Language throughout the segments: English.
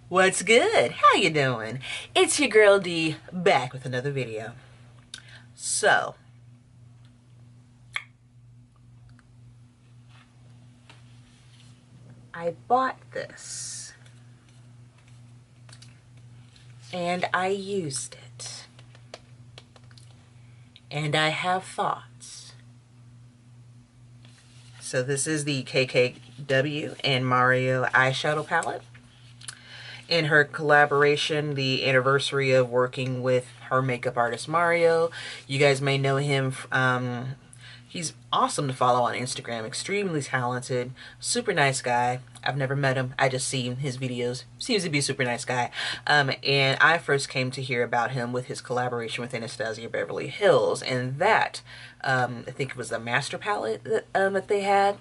What's good? How you doing? It's your girl D back with another video. So, I bought this and I used it and I have thoughts. So this is the KKW and Mario eyeshadow palette. In her collaboration, the anniversary of working with her makeup artist Mario. You guys may know him. He's awesome to follow on Instagram. Extremely talented, super nice guy. I've never met him. I just seen his videos. Seems to be a super nice guy. And I first came to hear about him with his collaboration with Anastasia Beverly Hills, and that I think it was the master palette that they had.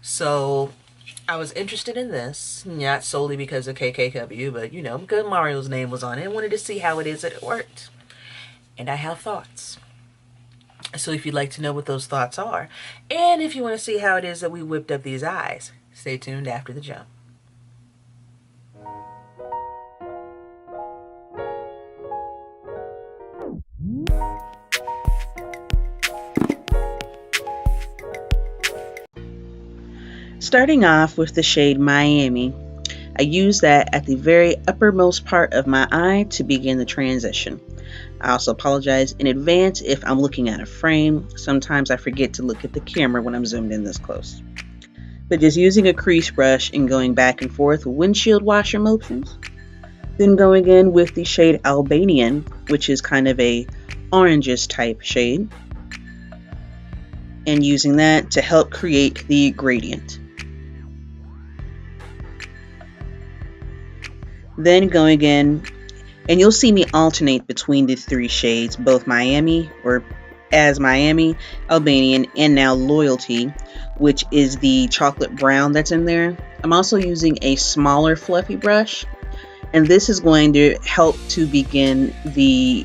So I was interested in this, not solely because of KKW, but because Mario's name was on it, I wanted to see how it is that it worked. And I have thoughts. So if you'd like to know what those thoughts are, and if you want to see how it is that we whipped up these eyes, stay tuned after the jump. Starting off with the shade Miami, I use that at the very uppermost part of my eye to begin the transition. I also apologize in advance if I'm looking at a frame. Sometimes I forget to look at the camera when I'm zoomed in this close. But just using a crease brush and going back and forth with windshield washer motions. Then going in with the shade Albanian, which is kind of a orangish type shade. And using that to help create the gradient. Then going in, and you'll see me alternate between the three shades, both Miami, or as Miami, Albanian, and now Loyalty, which is the chocolate brown that's in there. I'm also using a smaller fluffy brush, and this is going to help to begin the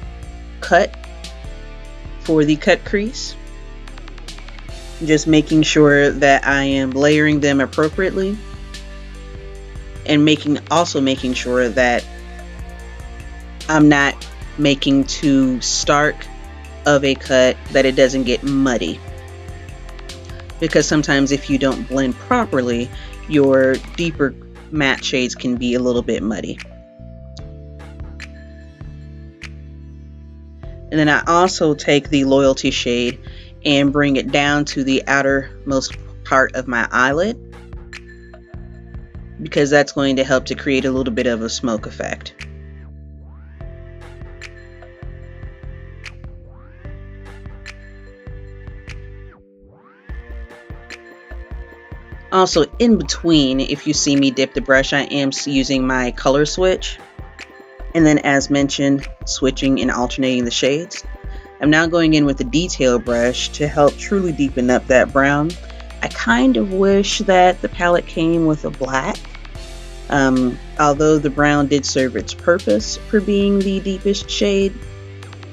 cut for the cut crease. Just making sure that I am layering them appropriately. And also making sure that I'm not making too stark of a cut, that it doesn't get muddy. Because sometimes if you don't blend properly, your deeper matte shades can be a little bit muddy. And then I also take the Loyalty shade and bring it down to the outermost part of my eyelid, because that's going to help to create a little bit of a smoke effect. Also, in between, if you see me dip the brush, I am using my color switch. And then, as mentioned, switching and alternating the shades. I'm now going in with the detail brush to help truly deepen up that brown. I kind of wish that the palette came with a black. Although the brown did serve its purpose for being the deepest shade,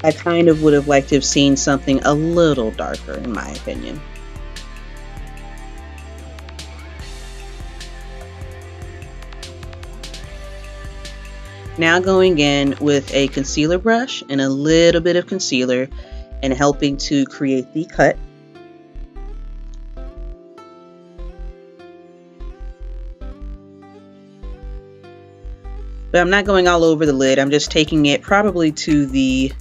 I kind of would have liked to have seen something a little darker, in my opinion. Now going in with a concealer brush and a little bit of concealer and helping to create the cut. But I'm not going all over the lid. I'm just taking it probably to the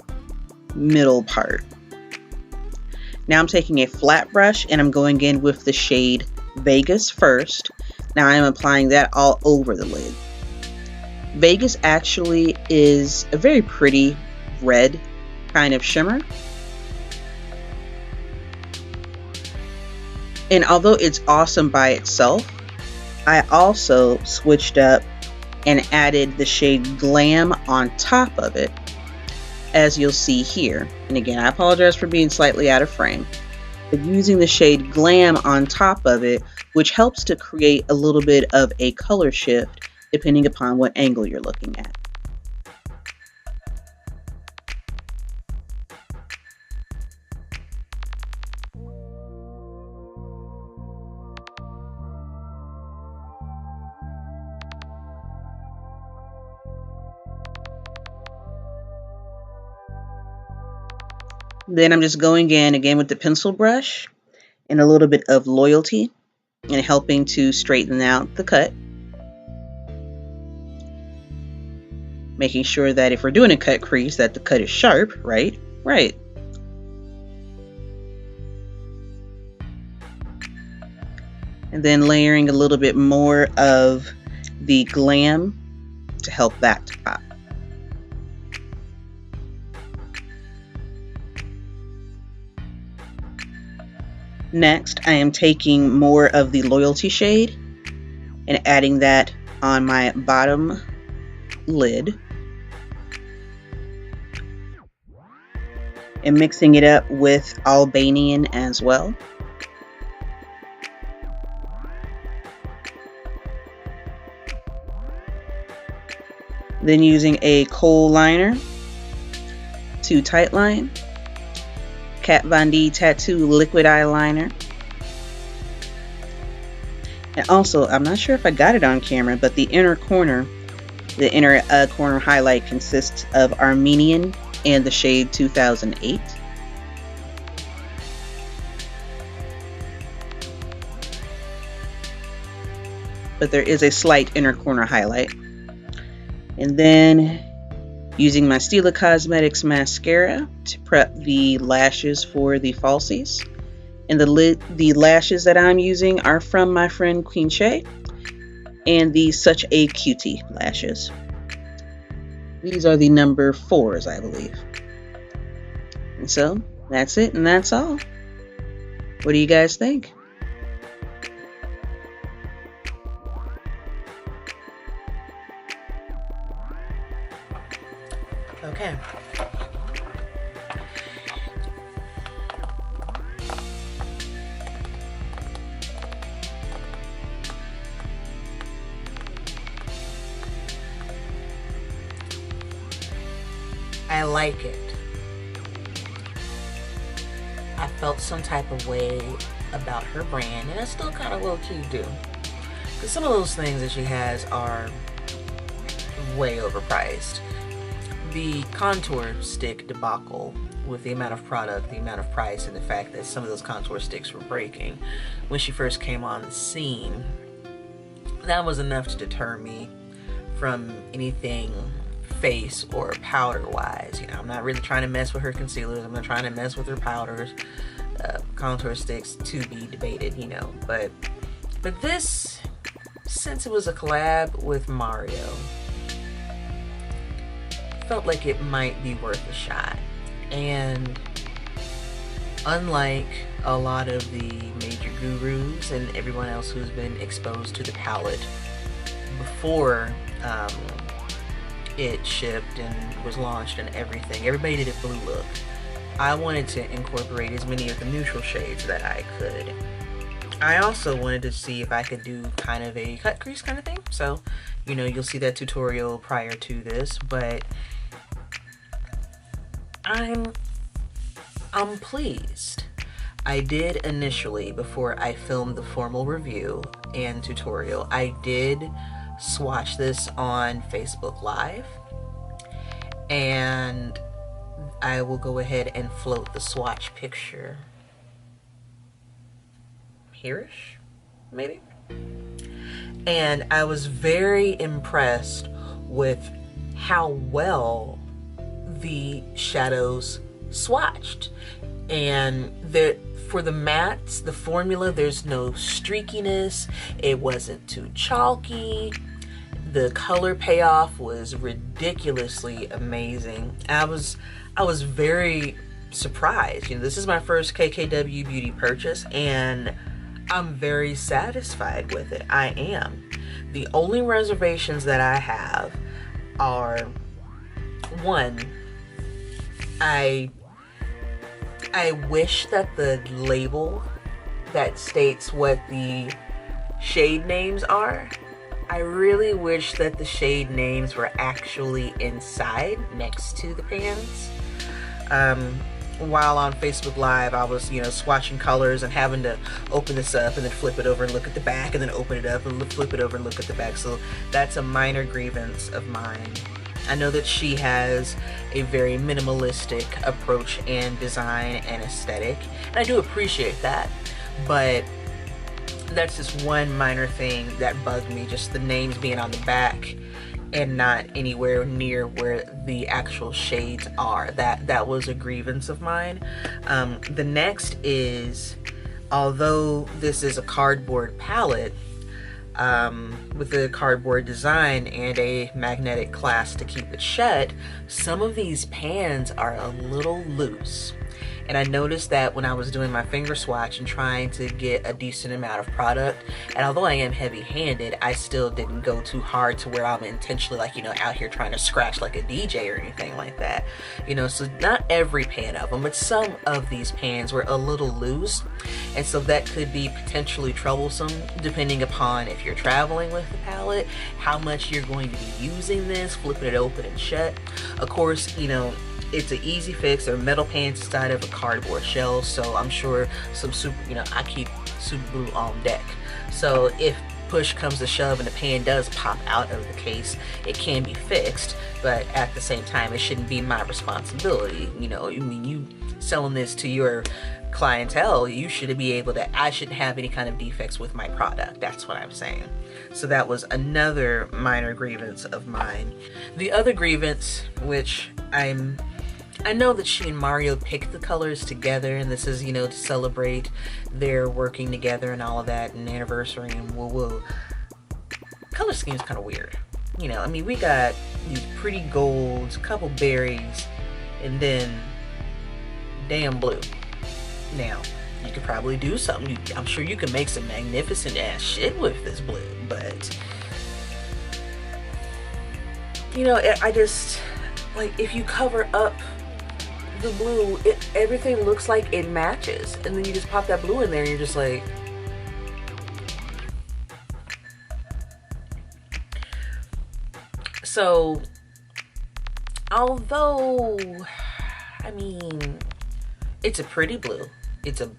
middle part. Now I'm taking a flat brush and I'm going in with the shade Vegas first. Now I'm applying that all over the lid. Vegas actually is a very pretty red kind of shimmer. And although it's awesome by itself, I also switched up and added the shade Glam on top of it, as you'll see here. And again, I apologize for being slightly out of frame, but using the shade Glam on top of it, which helps to create a little bit of a color shift depending upon what angle you're looking at. Then I'm just going in again with the pencil brush and a little bit of Loyalty and helping to straighten out the cut. Making sure that if we're doing a cut crease that the cut is sharp, right? Right. And then layering a little bit more of the Glam to help that to pop. Next, I am taking more of the Loyalty shade and adding that on my bottom lid and mixing it up with Albanian as well. Then using a kohl liner to tightline, Kat Von D Tattoo liquid eyeliner. And also, I'm not sure if I got it on camera, but the inner corner highlight consists of Armenian and the shade 2008. But there is a slight inner corner highlight. And then using my Stila Cosmetics mascara to prep the lashes for the falsies. And the lashes that I'm using are from my friend Queen Shay and the Such a Cutie lashes. These are the number 4s, I believe. And so that's it, and that's all. What do you guys think? Okay. I like it. I felt some type of way about her brand, and I still kind of low-key do. Because some of those things that she has are way overpriced. The contour stick debacle with the amount of product, the amount of price, and the fact that some of those contour sticks were breaking when she first came on the scene, that was enough to deter me from anything face or powder wise. You know, I'm not really trying to mess with her concealers. I'm not trying to mess with her powders. Contour sticks to be debated, you know. But this, since it was a collab with Mario, felt like it might be worth a shot. And unlike a lot of the major gurus and everyone else who's been exposed to the palette before it shipped and was launched and everything, everybody did a blue look. I wanted to incorporate as many of the neutral shades that I could. I also wanted to see if I could do kind of a cut crease kind of thing. So, you know, you'll see that tutorial prior to this, but I'm pleased. I did initially, before I filmed the formal review and tutorial, I did swatch this on Facebook Live, and I will go ahead and float the swatch picture here-ish, maybe. And I was very impressed with how well the shadows swatched. And for the mattes, the formula, there's no streakiness. It wasn't too chalky. The color payoff was ridiculously amazing. I was very surprised. You know, this is my first KKW Beauty purchase, and I'm very satisfied with it. I am. The only reservations that I have are, one, I wish that the label that states what the shade names are, I really wish that the shade names were actually inside next to the pans. While on Facebook Live, I was, you know, swatching colors and having to open this up and then flip it over and look at the back and then open it up and flip it over and look at the back. So that's a minor grievance of mine. I know that she has a very minimalistic approach and design and aesthetic, and I do appreciate that, but that's just one minor thing that bugged me, just the names being on the back and not anywhere near where the actual shades are. That was a grievance of mine. The next is, although this is a cardboard palette, with a cardboard design and a magnetic clasp to keep it shut, some of these pans are a little loose. And I noticed that when I was doing my finger swatch and trying to get a decent amount of product, and although I am heavy-handed, I still didn't go too hard to where I'm intentionally, like, you know, out here trying to scratch like a DJ or anything like that. You know, so not every pan of them, but some of these pans were a little loose, and so that could be potentially troublesome depending upon if you're traveling with the palette, how much you're going to be using this, flipping it open and shut. Of course, you know, it's an easy fix. They're metal pans inside of a cardboard shell, so I'm sure some super, you know, I keep super glue on deck. So if push comes to shove and the pan does pop out of the case, it can be fixed, but at the same time, it shouldn't be my responsibility. You know, I mean, you selling this to your clientele, you should be able to, I shouldn't have any kind of defects with my product. That's what I'm saying. So that was another minor grievance of mine. The other grievance, which I know that she and Mario picked the colors together, and this is, you know, to celebrate their working together and all of that, and anniversary and woo-woo. Color scheme is kind of weird. You know, I mean, we got these pretty golds, couple berries, and then damn blue. Now, you could probably do something. I'm sure you could make some magnificent ass shit with this blue, but, you know, I just, like, if you cover up the blue, everything looks like it matches, and then you just pop that blue in there and you're just like, so although, I mean, it's a pretty blue, it's a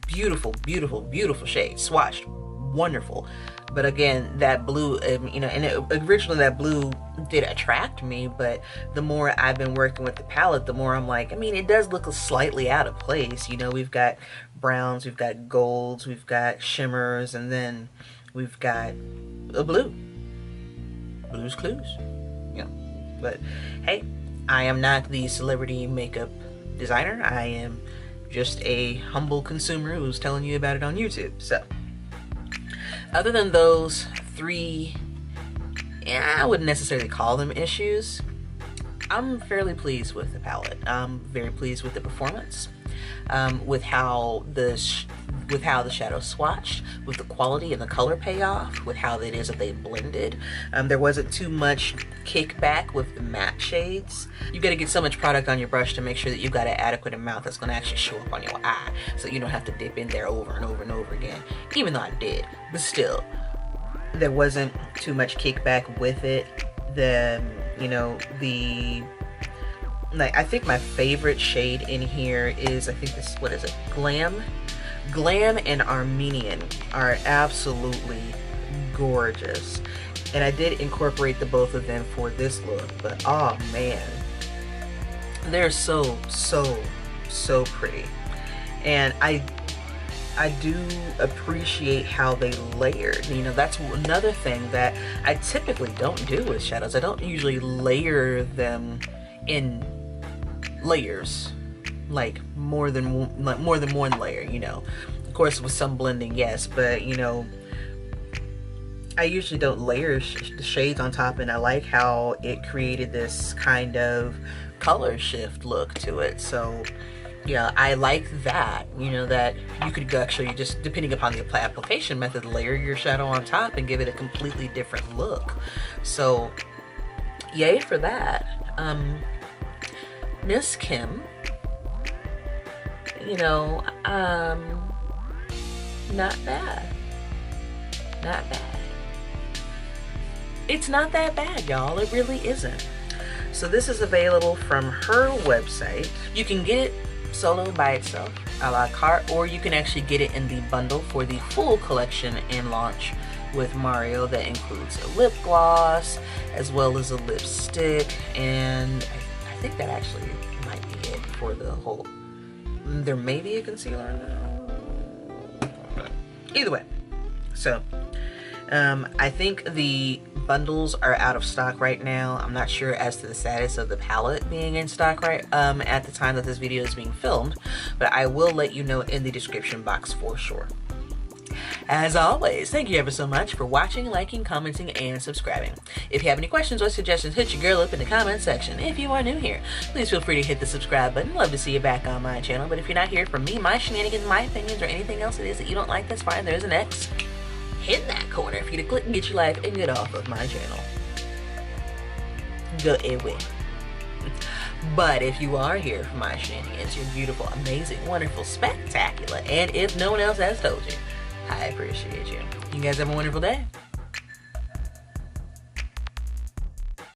beautiful, beautiful, beautiful shade, swatched wonderful, but again, that blue, you know, and originally that blue did attract me, but the more I've been working with the palette, the more I'm like, I mean, it does look slightly out of place. You know, we've got browns, we've got golds, we've got shimmers, and then we've got a blue. Blue's Clues, you know. But hey, I am not the celebrity makeup designer. I am just a humble consumer who's telling you about it on YouTube. So other than those three, I wouldn't necessarily call them issues, I'm fairly pleased with the palette. I'm very pleased with the performance, with how the shadows swatched, with the quality and the color payoff, with how it is that they blended. There wasn't too much kickback with the matte shades. You got to get so much product on your brush to make sure that you've got an adequate amount that's going to actually show up on your eye, so you don't have to dip in there over and over and over again, even though I did, but still, there wasn't too much kickback with it. You know, like, I think my favorite shade in here is, I think this, what is it, Glam and Armenian are absolutely gorgeous, and I did incorporate the both of them for this look, but oh man, they're so pretty. And I do appreciate how they layered. You know, that's another thing that I typically don't do with shadows. I don't usually layer them in layers, like more than one layer, you know. Of course, with some blending, yes, but you know, I usually don't layer the shades on top, and I like how it created this kind of color shift look to it. So yeah, I like that, you know, that you could actually, just depending upon the application method, layer your shadow on top and give it a completely different look. So yay for that. Miss Kim, you know, not bad. Not bad. It's not that bad, y'all. It really isn't. So this is available from her website. You can get it solo by itself, a la carte, or you can actually get it in the bundle for the full collection and launch with Mario that includes a lip gloss as well as a lipstick, and I think that actually might be it for the whole. There may be a concealer in there. Either way, so I think the bundles are out of stock right now. I'm not sure as to the status of the palette being in stock right at the time that this video is being filmed, but I will let you know in the description box for sure. As always, thank you ever so much for watching, liking, commenting, and subscribing. If you have any questions or suggestions, hit your girl up in the comment section. If you are new here, please feel free to hit the subscribe button. Love to see you back on my channel. But if you're not here for me, my shenanigans, my opinions, or anything else it is that you don't like, that's fine. There's an X. Hit that corner for you to click and get your life and get off of my channel. Go away. But if you are here for my shenanigans, you're beautiful, amazing, wonderful, spectacular, and if no one else has told you, I appreciate you. You guys have a wonderful day.